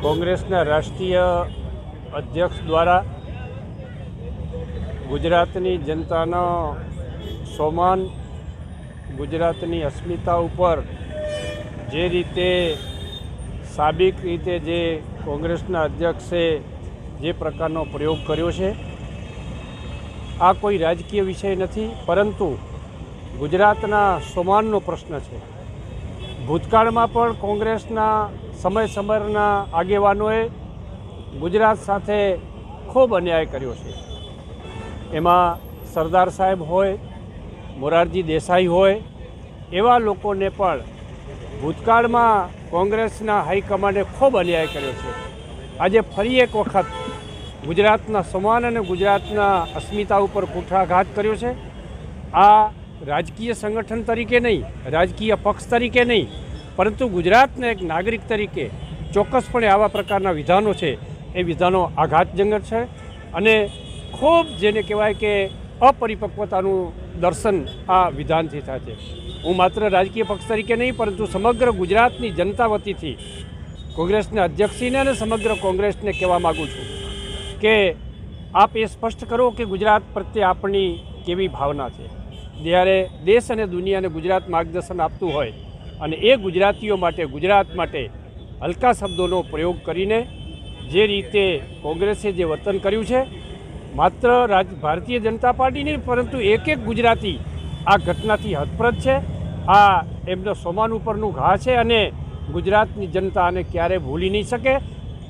કોંગ્રેસના રાષ્ટ્રીય અધ્યક્ષ દ્વારા ગુજરાતની જનતાનો સોમાન, ગુજરાતની અસ્મિતા ઉપર જે રીતે સાબિક રીતે જે કોંગ્રેસના અધ્યક્ષે જે પ્રકારનો પ્રયોગ કર્યો છે, આ કોઈ રાજકીય વિષય નથી, પરંતુ ગુજરાતના સોમાનનો પ્રશ્ન છે। ભૂતકાળમાં પણ કોંગ્રેસના સમયના આગેવાનોએ ગુજરાત સાથે ખૂબ અન્યાય કર્યો છે। એમાં સરદાર સાહેબ હોય, મોરારજી દેસાઈ હોય, એવા લોકોને પણ ભૂતકાળમાં કોંગ્રેસના હાઈકમાન્ડે ખૂબ અન્યાય કર્યો છે। આજે ફરી એક વખત ગુજરાતના સમાન અને ગુજરાતના અસ્મિતા ઉપર કુઠાઘાત કર્યો છે। આ રાજકીય સંગઠન તરીકે નહીં, રાજકીય પક્ષ તરીકે નહીં, પરંતુ ગુજરાતના એક નાગરિક તરીકે ચોક્કસપણે આવા પ્રકારના વિધાનો છે એ વિધાનો આઘાતજનક છે અને ખૂબ જેને કહેવાય કે અપરિપક્વતાનું દર્શન આ વિધાનથી થાય છે। હું માત્ર રાજકીય પક્ષ તરીકે નહીં, પરંતુ સમગ્ર ગુજરાતની જનતા વતીથી કોંગ્રેસના અધ્યક્ષીને અને સમગ્ર કોંગ્રેસને કહેવા માગું છું કે આપ એ સ્પષ્ટ કરો કે ગુજરાત પ્રત્યે આપણી કેવી ભાવના છે। જ્યારે દેશ અને દુનિયાને ગુજરાત માર્ગદર્શન આપતું હોય અને એ ગુજરાતીઓ માટે, ગુજરાત માટે હલકા શબ્દોનો પ્રયોગ કરીને જે રીતે કોંગ્રેસે જે વર્તન કર્યું છે, માત્ર ભારતીય જનતા પાર્ટી નહીં, પરંતુ એક ગુજરાતી આ ઘટનાથી હતપ્રત છે। આ એમનો સોમાન ઉપરનું ઘા છે અને ગુજરાતની જનતા આને ક્યારે ભૂલી નહીં શકે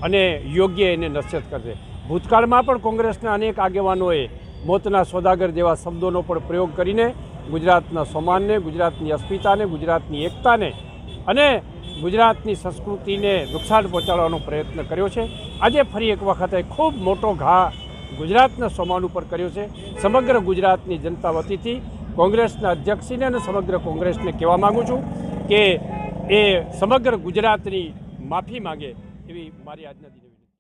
અને યોગ્ય એને નશ્યત કરશે। ભૂતકાળમાં પણ કોંગ્રેસના અનેક આગેવાનોએ મોતના સોદાગર જેવા શબ્દોનો પણ પ્રયોગ કરીને ગુજરાતના સોમાનને, ગુજરાતની અસ્મિતાને, ગુજરાતની એકતાને અને ગુજરાતની સંસ્કૃતિને નુકસાન પહોંચાડવાનો પ્રયત્ન કર્યો છે। આજે ફરી એક વખતે ખૂબ મોટો ઘા ગુજરાતના સોમાન ઉપર કર્યો છે। સમગ્ર ગુજરાતની જનતા વતીથી કોંગ્રેસના અધ્યક્ષીને અને સમગ્ર કોંગ્રેસને કહેવા માગું છું કે એ સમગ્ર ગુજરાતની માફી માગે એવી મારી આજના દિને